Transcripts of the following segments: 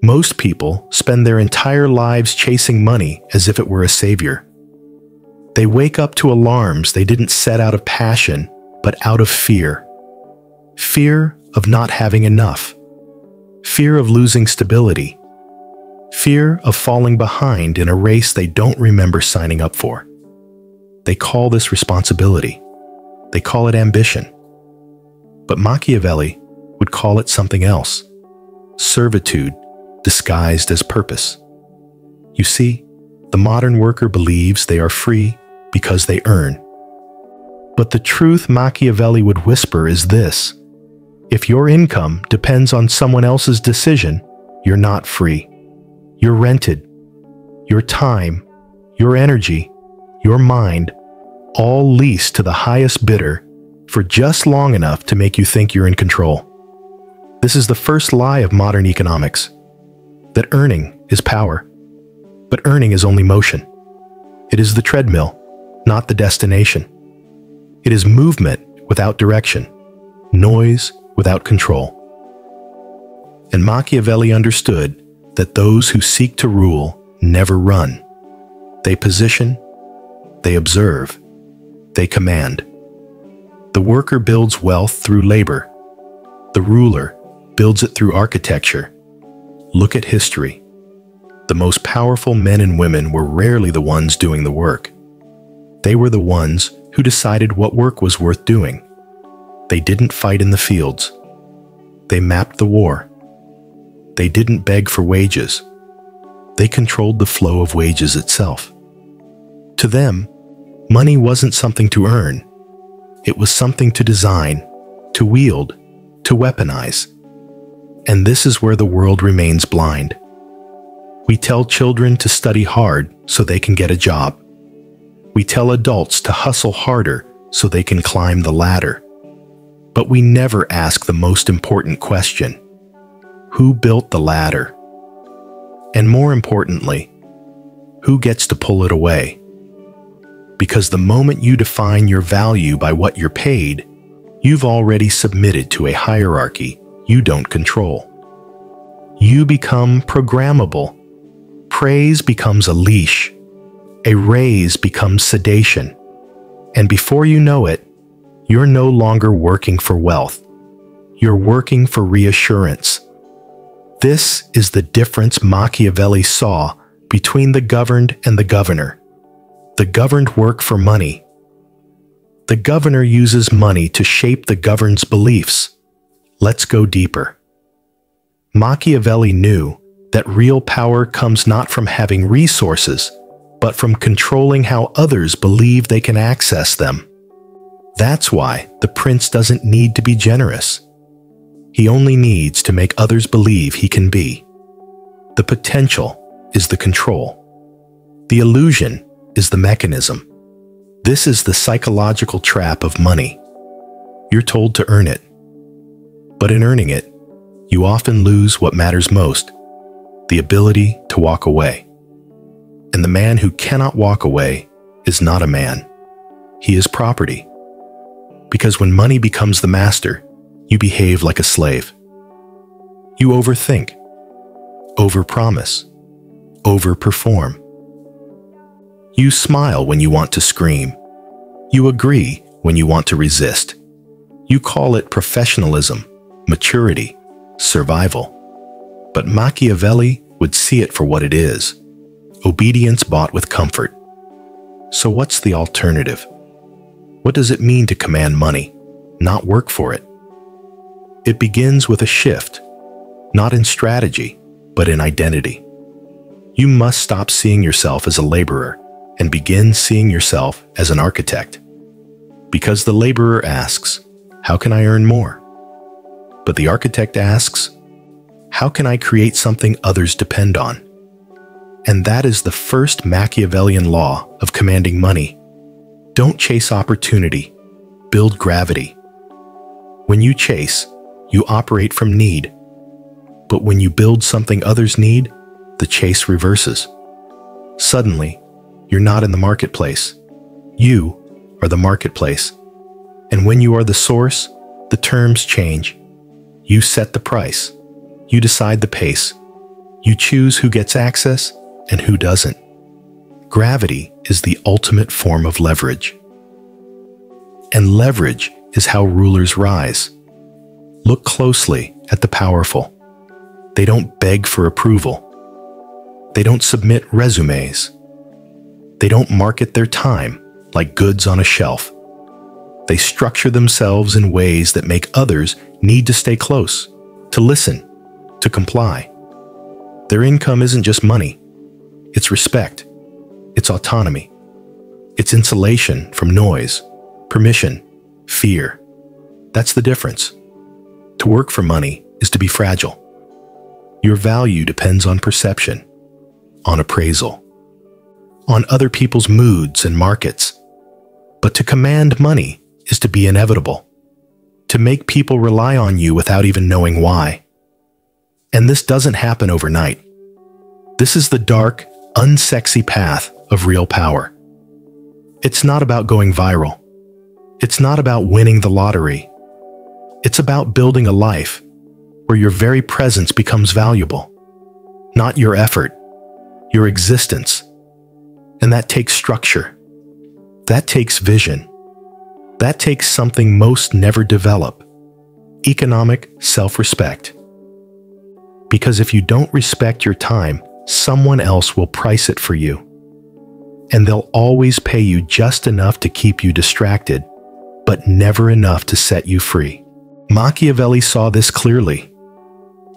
Most people spend their entire lives chasing money as if it were a savior. They wake up to alarms they didn't set out of passion, but out of fear. Fear of not having enough. Fear of losing stability. Fear of falling behind in a race they don't remember signing up for. They call this responsibility. They call it ambition. But Machiavelli would call it something else. Servitude disguised as purpose. You see, the modern worker believes they are free because they earn. But the truth Machiavelli would whisper is this: if your income depends on someone else's decision, you're not free. You're rented. Your time, your energy, your mind, all leased to the highest bidder for just long enough to make you think you're in control. This is the first lie of modern economics, that earning is power. But earning is only motion. It is the treadmill, not the destination. It is movement without direction, noise without control. And Machiavelli understood that those who seek to rule never run. They position, they observe, they command. The worker builds wealth through labor. The ruler builds it through architecture. Look at history. The most powerful men and women were rarely the ones doing the work. They were the ones who decided what work was worth doing. They didn't fight in the fields. They mapped the war. They didn't beg for wages. They controlled the flow of wages itself. To them, money wasn't something to earn. It was something to design, to wield, to weaponize. And this is where the world remains blind. We tell children to study hard so they can get a job. We tell adults to hustle harder so they can climb the ladder. But we never ask the most important question: who built the ladder? And more importantly, who gets to pull it away? Because the moment you define your value by what you're paid, you've already submitted to a hierarchy you don't control. You become programmable. Praise becomes a leash. A raise becomes sedation. And before you know it, you're no longer working for wealth. You're working for reassurance. This is the difference Machiavelli saw between the governed and the governor. The governed work for money. The governor uses money to shape the governed's beliefs. Let's go deeper. Machiavelli knew that real power comes not from having resources, but from controlling how others believe they can access them. That's why the prince doesn't need to be generous. He only needs to make others believe he can be. The potential is the control. The illusion is the mechanism. This is the psychological trap of money. You're told to earn it. But in earning it, you often lose what matters most: the ability to walk away. And the man who cannot walk away is not a man. He is property. Because when money becomes the master, you behave like a slave. You overthink, overpromise, overperform. You smile when you want to scream. You agree when you want to resist. You call it professionalism, maturity, survival. But Machiavelli would see it for what it is: obedience bought with comfort. So what's the alternative? What does it mean to command money, not work for it? It begins with a shift, not in strategy, but in identity. You must stop seeing yourself as a laborer and begin seeing yourself as an architect. Because the laborer asks, how can I earn more? But the architect asks, how can I create something others depend on? And that is the first Machiavellian law of commanding money. Don't chase opportunity, build gravity. When you chase, you operate from need. But when you build something others need, the chase reverses. Suddenly, you're not in the marketplace. You are the marketplace. And when you are the source, the terms change. You set the price. You decide the pace. You choose who gets access and who doesn't. Gravity is the ultimate form of leverage. And leverage is how rulers rise. Look closely at the powerful. They don't beg for approval. They don't submit resumes. They don't market their time like goods on a shelf. They structure themselves in ways that make others need to stay close, to listen, to comply. Their income isn't just money. It's respect. It's autonomy. It's insulation from noise, permission, fear. That's the difference. To work for money is to be fragile. Your value depends on perception, on appraisal, on other people's moods and markets. But to command money is to be inevitable, to make people rely on you without even knowing why. And this doesn't happen overnight. This is the dark, unsexy path of real power. It's not about going viral. It's not about winning the lottery. It's about building a life where your very presence becomes valuable. Not your effort, your existence. And that takes structure. That takes vision. That takes something most never develop: economic self-respect. Because if you don't respect your time, someone else will price it for you. And they'll always pay you just enough to keep you distracted, but never enough to set you free. Machiavelli saw this clearly.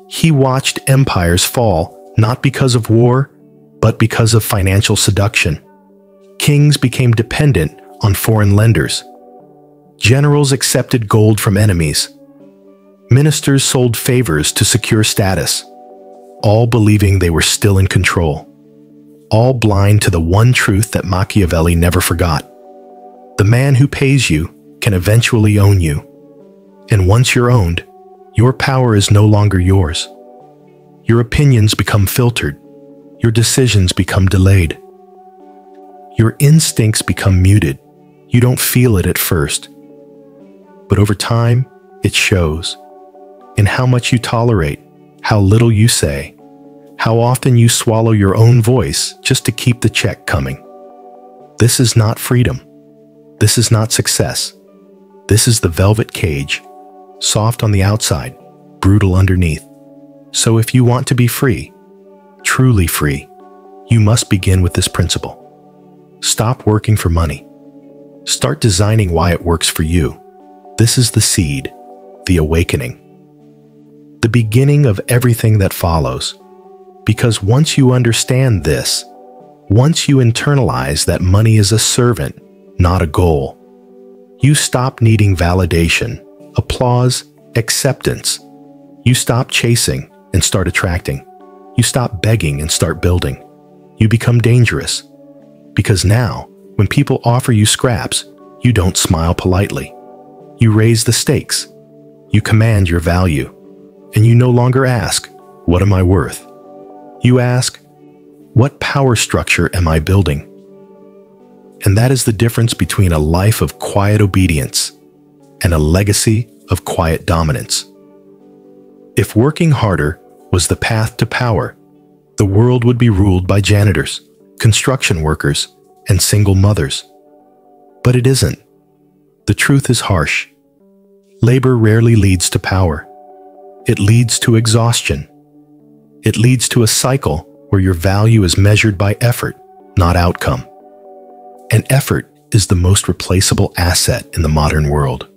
He watched empires fall not because of war, but because of financial seduction. Kings became dependent on foreign lenders. Generals accepted gold from enemies. Ministers sold favors to secure status, all believing they were still in control. All blind to the one truth that Machiavelli never forgot. The man who pays you can eventually own you. And once you're owned, your power is no longer yours. Your opinions become filtered. Your decisions become delayed. Your instincts become muted. You don't feel it at first. But over time, it shows in how much you tolerate, how little you say, how often you swallow your own voice just to keep the check coming. This is not freedom. This is not success. This is the velvet cage, soft on the outside, brutal underneath. So if you want to be free, truly free, you must begin with this principle. Stop working for money. Start designing why it works for you. This is the seed, the awakening, the beginning of everything that follows. Because once you understand this, once you internalize that money is a servant, not a goal, you stop needing validation, applause, acceptance. You stop chasing and start attracting. You stop begging and start building. You become dangerous. Because now, when people offer you scraps, you don't smile politely. You raise the stakes. You command your value. And you no longer ask, "What am I worth?" You ask, "What power structure am I building?" And that is the difference between a life of quiet obedience and a legacy of quiet dominance. If working harder was the path to power, the world would be ruled by janitors, construction workers, and single mothers. But it isn't. The truth is harsh. Labor rarely leads to power. It leads to exhaustion. It leads to a cycle where your value is measured by effort, not outcome. And effort is the most replaceable asset in the modern world.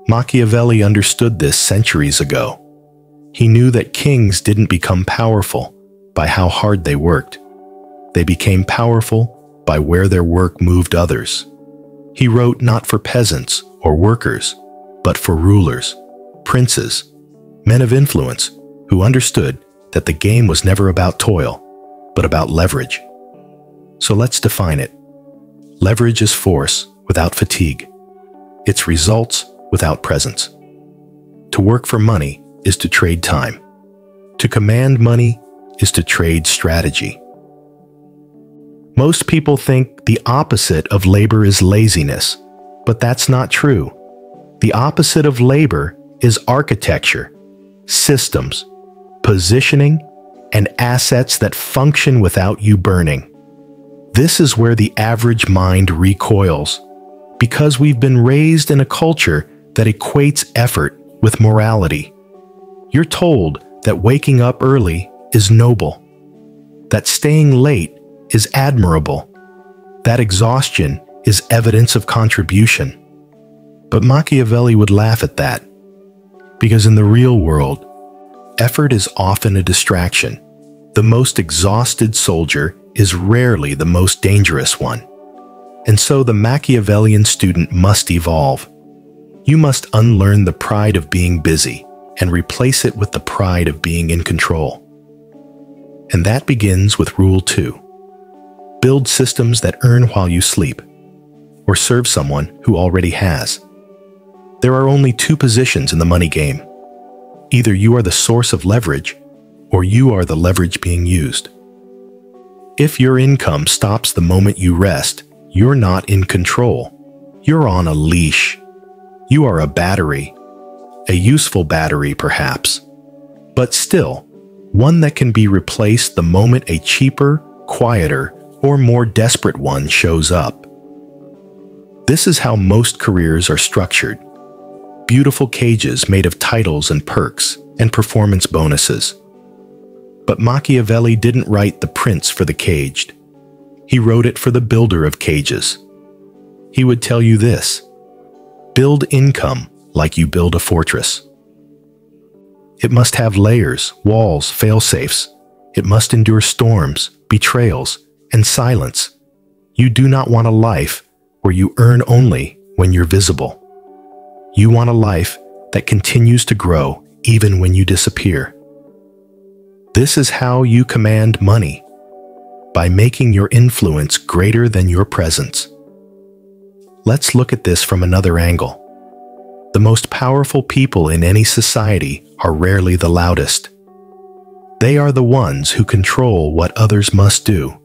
Machiavelli understood this centuries ago. He knew that kings didn't become powerful by how hard they worked. They became powerful by where their work moved others. He wrote not for peasants or workers, but for rulers, princes, men of influence who understood that the game was never about toil, but about leverage. So let's define it. Leverage is force without fatigue. It's results without presence. To work for money is to trade time. To command money is to trade strategy. Most people think the opposite of labor is laziness, but that's not true. The opposite of labor is architecture, systems, positioning, and assets that function without you burning. This is where the average mind recoils, because we've been raised in a culture that equates effort with morality. You're told that waking up early is noble, that staying late is admirable, that exhaustion is evidence of contribution. But Machiavelli would laugh at that, because in the real world, effort is often a distraction. The most exhausted soldier is rarely the most dangerous one. And so the Machiavellian student must evolve. You must unlearn the pride of being busy and replace it with the pride of being in control. And that begins with Rule 2. Build systems that earn while you sleep, or serve someone who already has. There are only two positions in the money game. Either you are the source of leverage, or you are the leverage being used. If your income stops the moment you rest, you're not in control. You're on a leash. You are a battery. A useful battery, perhaps, but still, one that can be replaced the moment a cheaper, quieter, or more desperate one shows up. This is how most careers are structured. Beautiful cages made of titles and perks and performance bonuses. But Machiavelli didn't write The Prince for the caged. He wrote it for the builder of cages. He would tell you this: build income like you build a fortress. It must have layers, walls, fail-safes. It must endure storms, betrayals, and silence. You do not want a life where you earn only when you're visible. You want a life that continues to grow even when you disappear. This is how you command money, by making your influence greater than your presence. Let's look at this from another angle. The most powerful people in any society are rarely the loudest. They are the ones who control what others must do,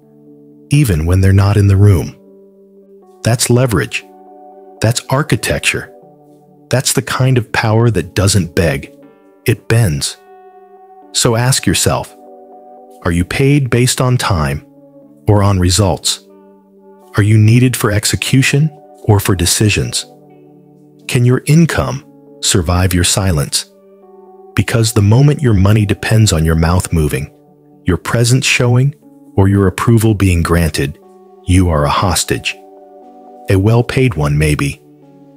even when they're not in the room. That's leverage. That's architecture. That's the kind of power that doesn't beg. It bends. So ask yourself, are you paid based on time or on results? Are you needed for execution or for decisions? Can your income survive your silence? Because the moment your money depends on your mouth moving, your presence showing, or your approval being granted, you are a hostage. A well-paid one maybe,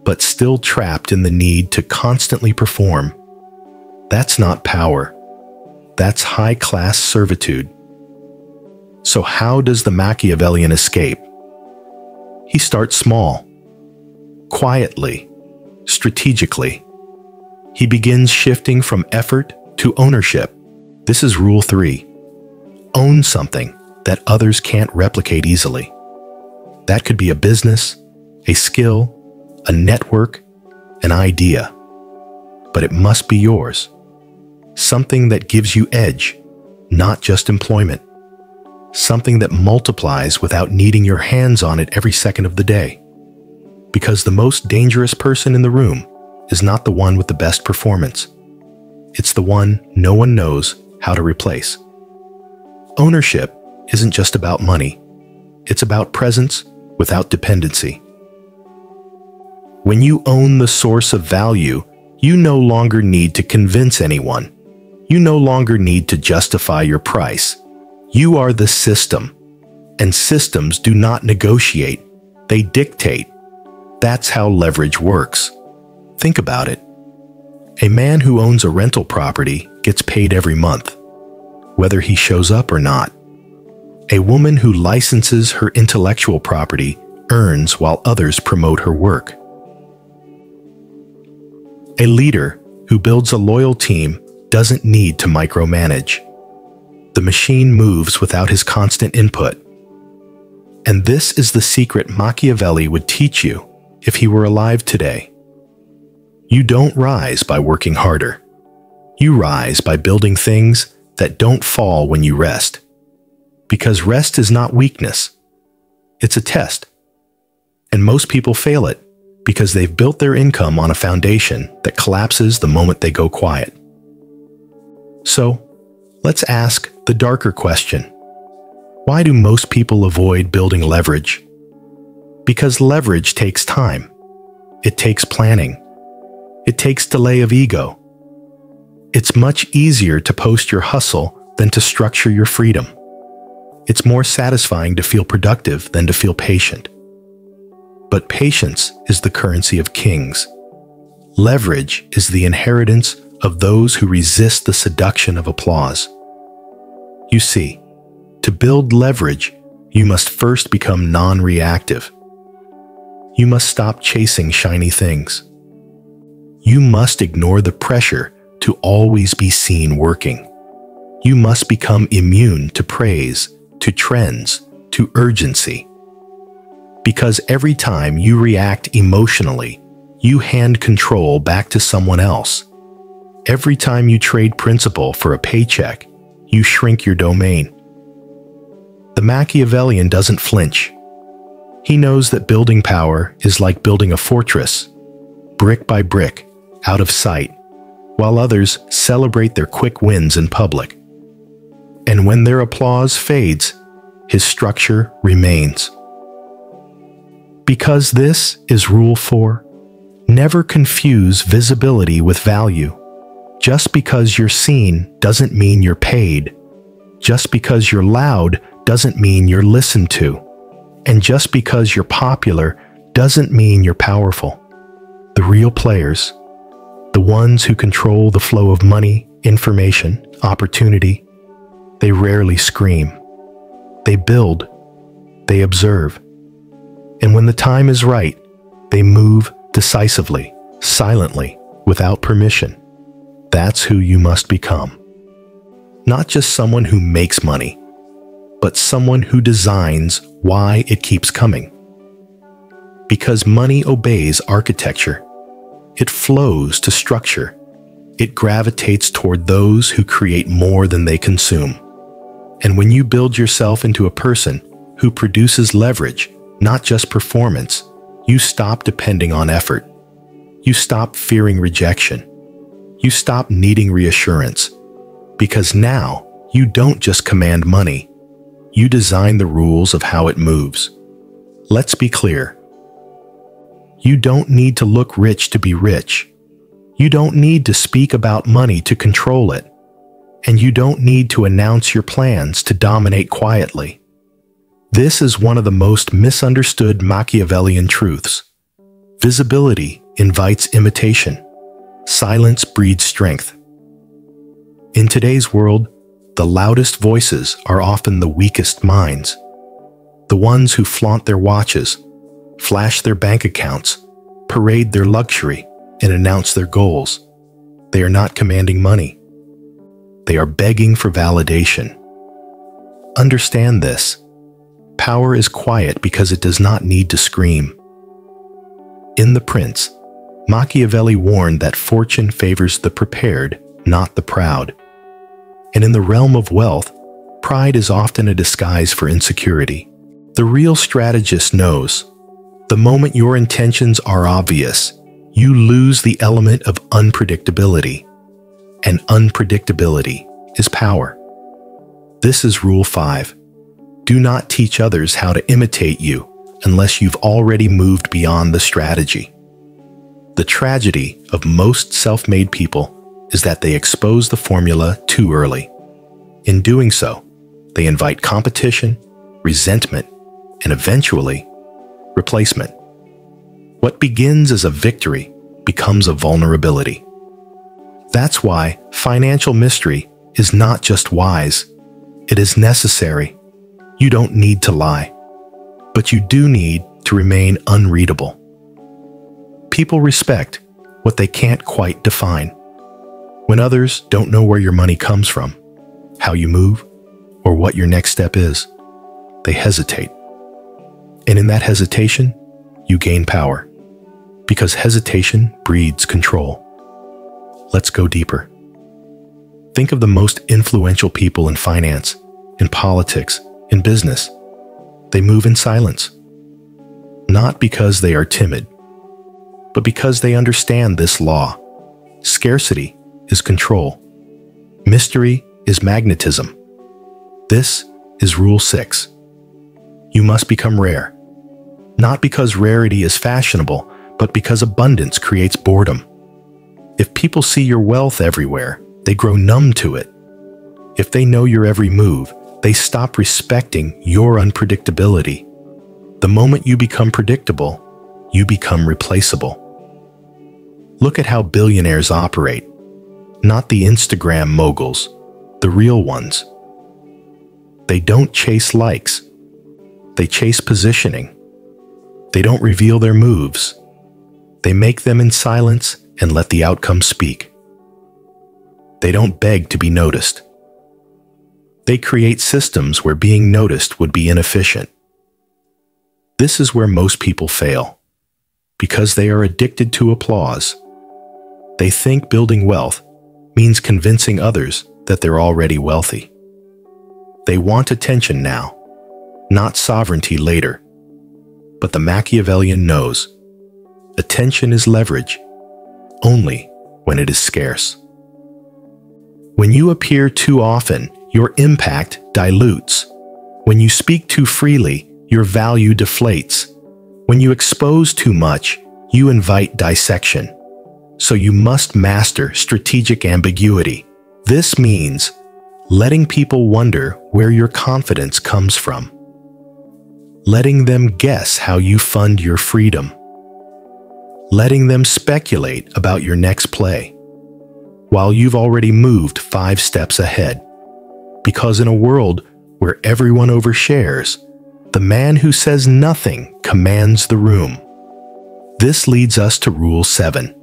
but still trapped in the need to constantly perform. That's not power. That's high-class servitude. So how does the Machiavellian escape? He starts small, quietly, strategically. He begins shifting from effort to ownership. This is Rule 3. Own something that others can't replicate easily. That could be a business, a skill, a network, an idea. But it must be yours. Something that gives you edge, not just employment. Something that multiplies without needing your hands on it every second of the day. Because the most dangerous person in the room is not the one with the best performance. It's the one no one knows how to replace. Ownership isn't just about money. It's about presence without dependency. When you own the source of value, you no longer need to convince anyone. You no longer need to justify your price. You are the system, and systems do not negotiate. They dictate. That's how leverage works. Think about it. A man who owns a rental property gets paid every month, whether he shows up or not. A woman who licenses her intellectual property earns while others promote her work. A leader who builds a loyal team doesn't need to micromanage. The machine moves without his constant input. And this is the secret Machiavelli would teach you if he were alive today. You don't rise by working harder. You rise by building things that don't fall when you rest. Because rest is not weakness. It's a test. And most people fail it because they've built their income on a foundation that collapses the moment they go quiet. So, Let's ask the darker question. Why do most people avoid building leverage? Because leverage takes time. It takes planning. It takes delay of ego. It's much easier to post your hustle than to structure your freedom. It's more satisfying to feel productive than to feel patient. But patience is the currency of kings. Leverage is the inheritance of those who resist the seduction of applause. You see, to build leverage, you must first become non-reactive. You must stop chasing shiny things. You must ignore the pressure to always be seen working. You must become immune to praise, to trends, to urgency. Because every time you react emotionally, you hand control back to someone else. Every time you trade principle for a paycheck, you shrink your domain. The Machiavellian doesn't flinch. He knows that building power is like building a fortress, brick by brick, out of sight, while others celebrate their quick wins in public. And when their applause fades, his structure remains. Because this is Rule 4, never confuse visibility with value. Just because you're seen doesn't mean you're paid. Just because you're loud doesn't mean you're listened to. And just because you're popular doesn't mean you're powerful. The real players, the ones who control the flow of money, information, opportunity, they rarely scream. They build. They observe. And when the time is right, they move decisively, silently, without permission. That's who you must become. Not just someone who makes money, but someone who designs why it keeps coming. Because money obeys architecture. It flows to structure. It gravitates toward those who create more than they consume. And when you build yourself into a person who produces leverage, not just performance, you stop depending on effort. You stop fearing rejection. You stop needing reassurance. Because now, you don't just command money. You design the rules of how it moves. Let's be clear. You don't need to look rich to be rich. You don't need to speak about money to control it. And you don't need to announce your plans to dominate quietly. This is one of the most misunderstood Machiavellian truths. Visibility invites imitation. Silence breeds strength. In today's world, the loudest voices are often the weakest minds. The ones who flaunt their watches, flash their bank accounts, parade their luxury, and announce their goals. They are not commanding money. They are begging for validation. Understand this. Power is quiet because it does not need to scream. In The Prince, Machiavelli warned that fortune favors the prepared, not the proud. And in the realm of wealth, pride is often a disguise for insecurity. The real strategist knows, the moment your intentions are obvious, you lose the element of unpredictability. And unpredictability is power. This is Rule 5. Do not teach others how to imitate you unless you've already moved beyond the strategy. The tragedy of most self-made people is that they expose the formula too early. In doing so, they invite competition, resentment, and eventually, replacement. What begins as a victory becomes a vulnerability. That's why financial mystery is not just wise, it is necessary. You don't need to lie, but you do need to remain unreadable. People respect what they can't quite define. When others don't know where your money comes from, how you move, or what your next step is, they hesitate. And in that hesitation, you gain power, because hesitation breeds control. Let's go deeper. Think of the most influential people in finance, in politics, in business. They move in silence. Not because they are timid, but because they understand this law. Scarcity is control. Mystery is magnetism. This is Rule 6. You must become rare. Not because rarity is fashionable, but because abundance creates boredom. If people see your wealth everywhere, they grow numb to it. If they know your every move, they stop respecting your unpredictability. The moment you become predictable, you become replaceable. Look at how billionaires operate. Not the Instagram moguls, the real ones. They don't chase likes. They chase positioning. They don't reveal their moves. They make them in silence and let the outcome speak. They don't beg to be noticed. They create systems where being noticed would be inefficient. This is where most people fail, because they are addicted to applause. They think building wealth means convincing others that they're already wealthy. They want attention now, not sovereignty later. But the Machiavellian knows attention is leverage, only when it is scarce. When you appear too often, your impact dilutes. When you speak too freely, your value deflates. When you expose too much, you invite dissection. So you must master strategic ambiguity. This means letting people wonder where your confidence comes from. Letting them guess how you fund your freedom. Letting them speculate about your next play, while you've already moved 5 steps ahead. Because in a world where everyone overshares, the man who says nothing commands the room. This leads us to Rule 7.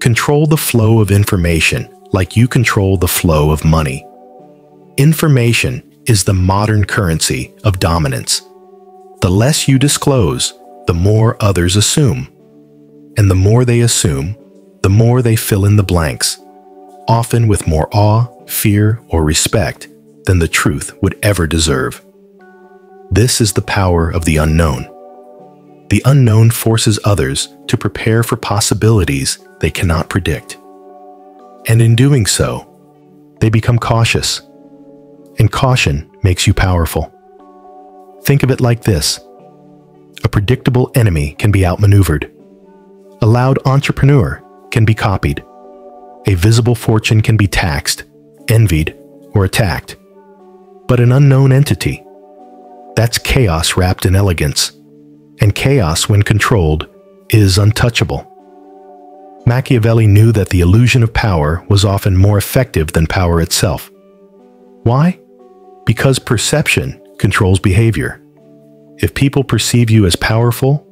Control the flow of information like you control the flow of money. Information is the modern currency of dominance. The less you disclose, the more others assume. And the more they assume, the more they fill in the blanks, often with more awe, fear, or respect than the truth would ever deserve. This is the power of the unknown. The unknown forces others to prepare for possibilities they cannot predict. And in doing so, they become cautious. And caution makes you powerful. Think of it like this. A predictable enemy can be outmaneuvered. A loud entrepreneur can be copied. A visible fortune can be taxed, envied, or attacked. But an unknown entity, that's chaos wrapped in elegance. And chaos, when controlled, is untouchable. Machiavelli knew that the illusion of power was often more effective than power itself. Why? Because perception controls behavior. If people perceive you as powerful,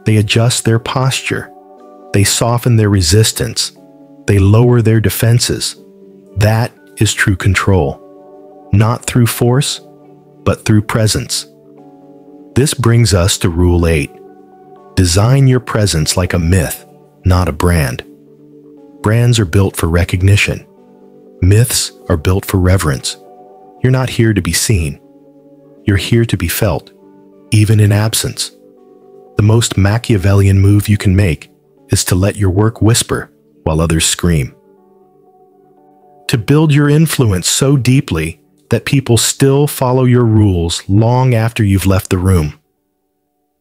they adjust their posture. They soften their resistance. They lower their defenses. That is true control. Not through force, but through presence. This brings us to Rule 8. Design your presence like a myth, not a brand. Brands are built for recognition. Myths are built for reverence. You're not here to be seen. You're here to be felt, even in absence. The most Machiavellian move you can make is to let your work whisper while others scream. To build your influence so deeply that people still follow your rules long after you've left the room.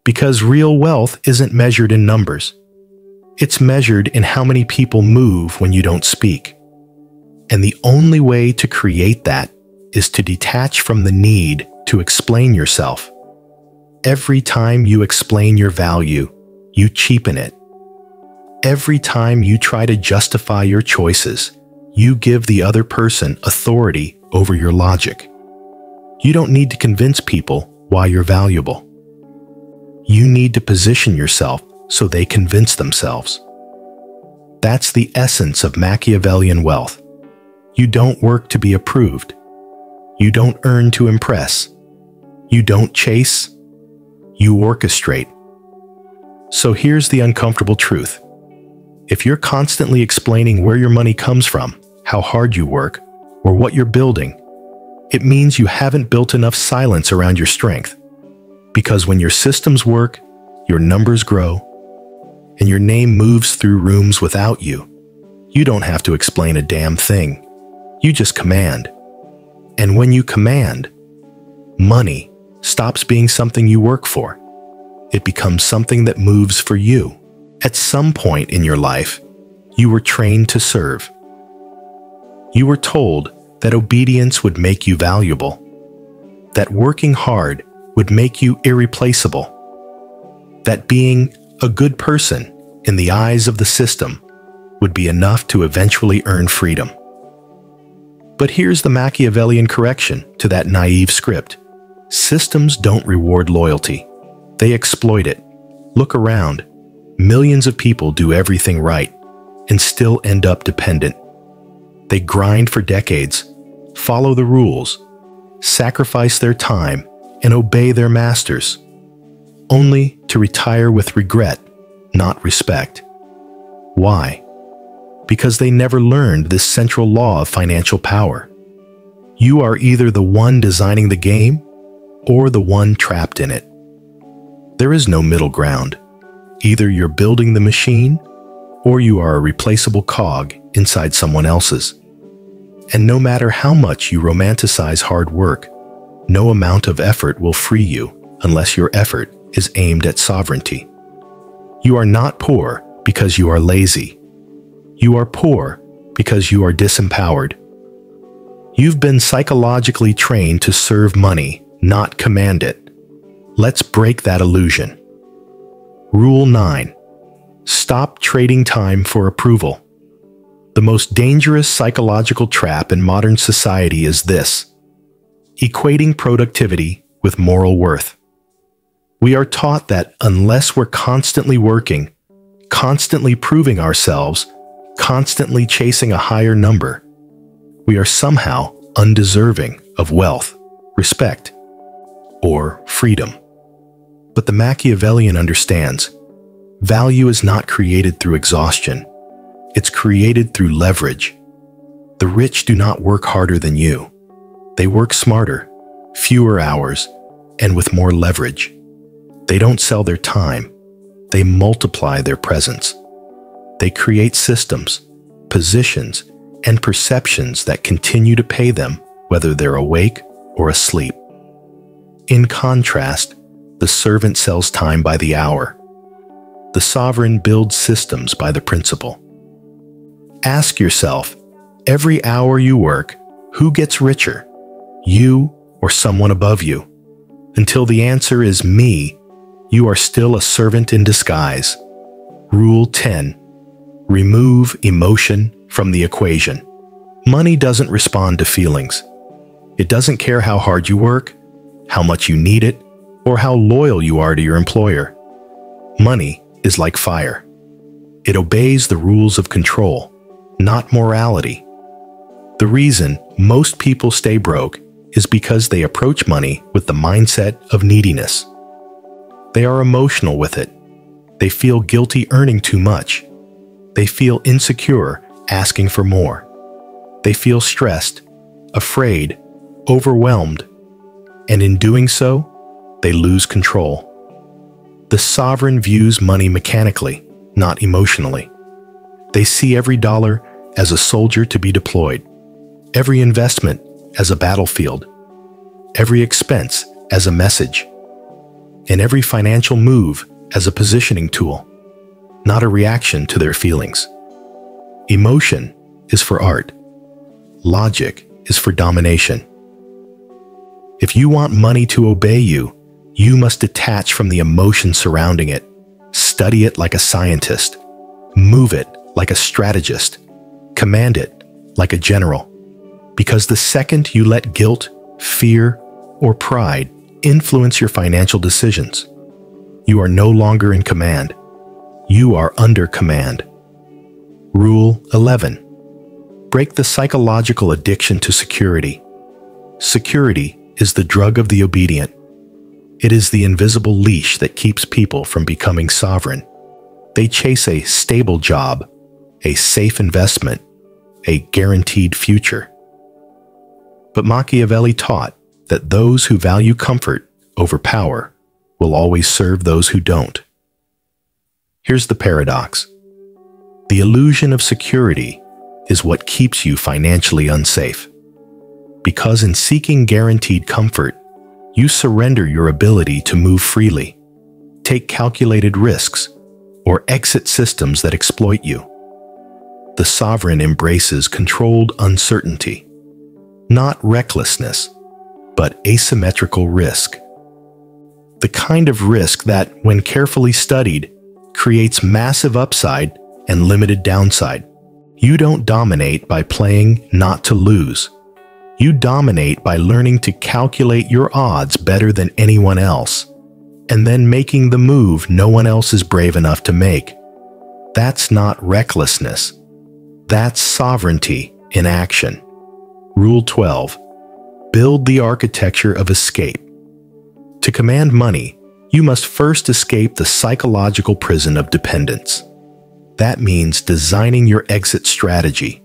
Because real wealth isn't measured in numbers. It's measured in how many people move when you don't speak. And the only way to create that is to detach from the need to explain yourself. Every time you explain your value, you cheapen it. Every time you try to justify your choices, you give the other person authority over your logic. You don't need to convince people why you're valuable. You need to position yourself so they convince themselves. That's the essence of Machiavellian wealth. You don't work to be approved. You don't earn to impress. You don't chase. You orchestrate. So here's the uncomfortable truth. If you're constantly explaining where your money comes from, how hard you work, or what you're building, it means you haven't built enough silence around your strength. Because when your systems work, your numbers grow, and your name moves through rooms without you, you don't have to explain a damn thing. You just command. And when you command, money stops being something you work for. It becomes something that moves for you. At some point in your life, you were trained to serve. You were told that obedience would make you valuable, that working hard would make you irreplaceable, that being a good person in the eyes of the system would be enough to eventually earn freedom. But here's the Machiavellian correction to that naive script. Systems don't reward loyalty. They exploit it. Look around. Millions of people do everything right and still end up dependent. They grind for decades, follow the rules, sacrifice their time, and obey their masters, only to retire with regret, not respect. Why? Because they never learned this central law of financial power. You are either the one designing the game or the one trapped in it. There is no middle ground. Either you're building the machine or you are a replaceable cog inside someone else's. And no matter how much you romanticize hard work, no amount of effort will free you unless your effort is aimed at sovereignty. You are not poor because you are lazy. You are poor because you are disempowered. You've been psychologically trained to serve money, not command it. Let's break that illusion. Rule 9. Stop trading time for approval. The most dangerous psychological trap in modern society is this: equating productivity with moral worth. We are taught that unless we're constantly working, constantly proving ourselves, constantly chasing a higher number, we are somehow undeserving of wealth, respect, or freedom. But the Machiavellian understands, value is not created through exhaustion. It's created through leverage. The rich do not work harder than you. They work smarter, fewer hours, and with more leverage. They don't sell their time. They multiply their presence. They create systems, positions, and perceptions that continue to pay them whether they're awake or asleep. In contrast, the servant sells time by the hour. The sovereign builds systems by the principle. Ask yourself, every hour you work, who gets richer? You or someone above you? Until the answer is me, you are still a servant in disguise. Rule 10. Remove emotion from the equation. Money doesn't respond to feelings. It doesn't care how hard you work, how much you need it, or how loyal you are to your employer. Money is like fire. It obeys the rules of control, not morality. The reason most people stay broke is because they approach money with the mindset of neediness. They are emotional with it. They feel guilty earning too much. They feel insecure asking for more. They feel stressed, afraid, overwhelmed, and in doing so, they lose control. The sovereign views money mechanically, not emotionally. They see every dollar as a soldier to be deployed, every investment as a battlefield, every expense as a message, and every financial move as a positioning tool, not a reaction to their feelings. Emotion is for art. Logic is for domination. If you want money to obey you, you must detach from the emotion surrounding it, study it like a scientist, move it like a strategist, command it like a general. Because the second you let guilt, fear, or pride influence your financial decisions, you are no longer in command. You are under command. Rule 11. Break the psychological addiction to security. Security is the drug of the obedient. It is the invisible leash that keeps people from becoming sovereign. They chase a stable job, a safe investment, a guaranteed future. But Machiavelli taught that those who value comfort over power will always serve those who don't. Here's the paradox. The illusion of security is what keeps you financially unsafe. Because in seeking guaranteed comfort, you surrender your ability to move freely, take calculated risks, or exit systems that exploit you. The sovereign embraces controlled uncertainty, not recklessness, but asymmetrical risk. The kind of risk that, when carefully studied, creates massive upside and limited downside. You don't dominate by playing not to lose. You dominate by learning to calculate your odds better than anyone else, and then making the move no one else is brave enough to make. That's not recklessness. That's sovereignty in action. Rule 12. Build the architecture of escape. To command money, you must first escape the psychological prison of dependence. That means designing your exit strategy,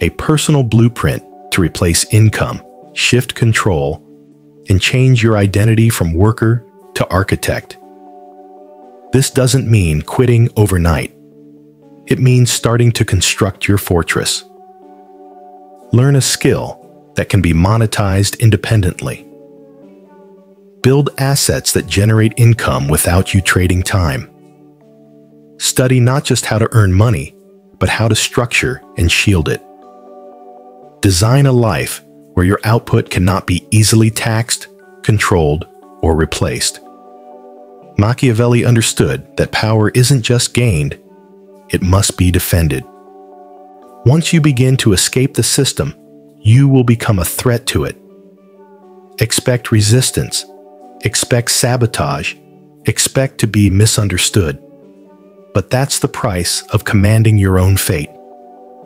a personal blueprint to replace income, shift control, and change your identity from worker to architect. This doesn't mean quitting overnight. It means starting to construct your fortress. Learn a skill that can be monetized independently. Build assets that generate income without you trading time. Study not just how to earn money, but how to structure and shield it. Design a life where your output cannot be easily taxed, controlled, or replaced. Machiavelli understood that power isn't just gained, it must be defended. Once you begin to escape the system, you will become a threat to it. Expect resistance, expect sabotage, expect to be misunderstood. But that's the price of commanding your own fate.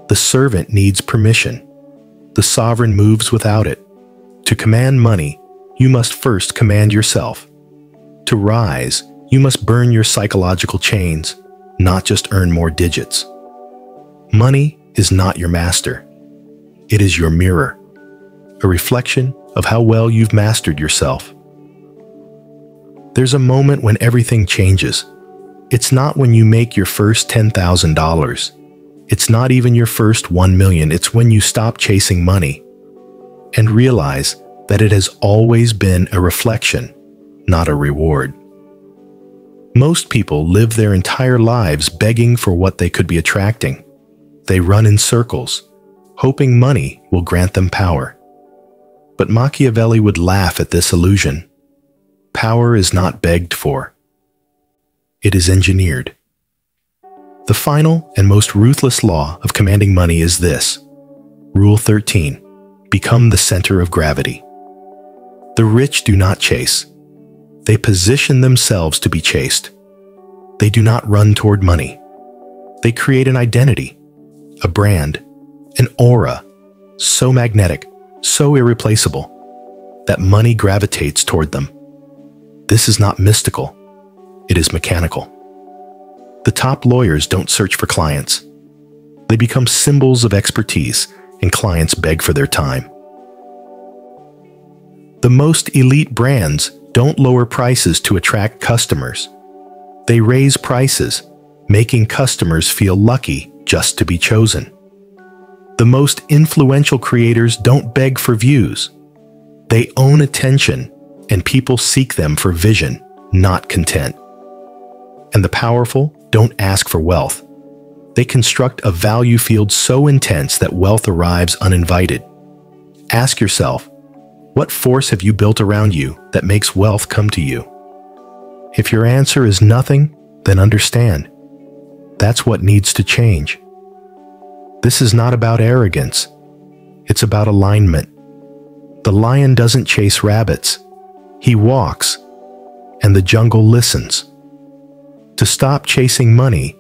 The servant needs permission. The sovereign moves without it. To command money, you must first command yourself. To rise, you must burn your psychological chains, not just earn more digits. Money is not your master. It is your mirror, a reflection of how well you've mastered yourself. There's a moment when everything changes. It's not when you make your first $10,000. It's not even your first $1 million. It's when you stop chasing money and realize that it has always been a reflection, not a reward. Most people live their entire lives begging for what they could be attracting. They run in circles, hoping money will grant them power. But Machiavelli would laugh at this illusion. Power is not begged for. It is engineered. The final and most ruthless law of commanding money is this. Rule 13. Become the center of gravity. The rich do not chase. They position themselves to be chased. They do not run toward money. They create an identity, a brand, an aura, so magnetic, so irreplaceable, that money gravitates toward them. This is not mystical. It is mechanical. The top lawyers don't search for clients. They become symbols of expertise, and clients beg for their time. The most elite brands don't lower prices to attract customers. They raise prices, making customers feel lucky just to be chosen. The most influential creators don't beg for views. They own attention, and people seek them for vision, not content. And the powerful don't ask for wealth. They construct a value field so intense that wealth arrives uninvited. Ask yourself, what force have you built around you that makes wealth come to you? If your answer is nothing, then understand. That's what needs to change. This is not about arrogance. It's about alignment. The lion doesn't chase rabbits. He walks, and the jungle listens. To stop chasing money,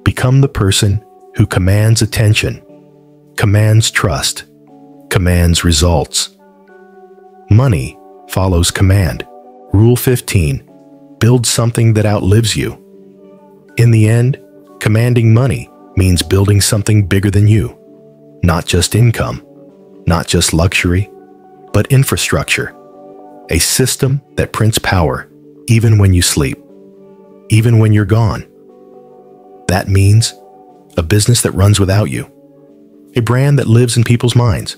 become the person who commands attention, commands trust, commands results. Money follows command. Rule 15. Build something that outlives you. In the end, commanding money means building something bigger than you. Not just income, not just luxury, but infrastructure. A system that prints power even when you sleep, even when you're gone. That means a business that runs without you, a brand that lives in people's minds,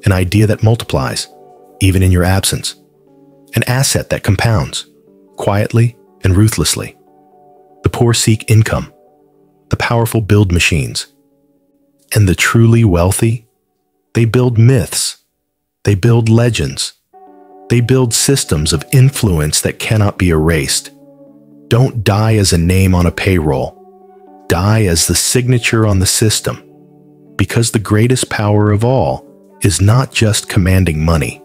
an idea that multiplies, even in your absence, an asset that compounds, quietly and ruthlessly. The poor seek income, the powerful build machines, and the truly wealthy, they build myths, they build legends, they build systems of influence that cannot be erased. Don't die as a name on a payroll. Die as the signature on the system, because the greatest power of all is not just commanding money,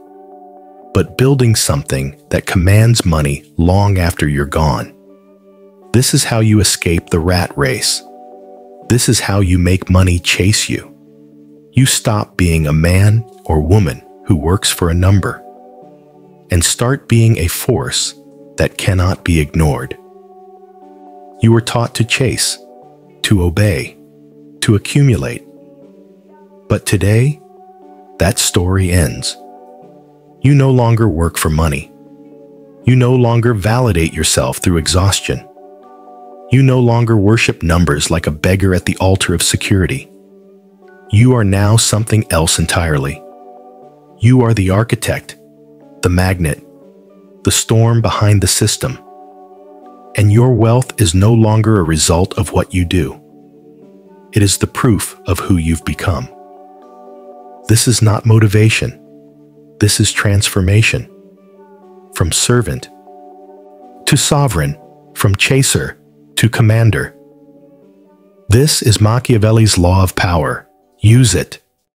but building something that commands money long after you're gone. This is how you escape the rat race. This is how you make money chase you. You stop being a man or woman who works for a number and start being a force that cannot be ignored. You were taught to chase, to obey, to accumulate. But today, that story ends. You no longer work for money. You no longer validate yourself through exhaustion. You no longer worship numbers like a beggar at the altar of security. You are now something else entirely. You are the architect, the magnet, the storm behind the system. And your wealth is no longer a result of what you do. It is the proof of who you've become. This is not motivation. This is transformation. From servant to sovereign, from chaser to commander. This is Machiavelli's law of power. Use it.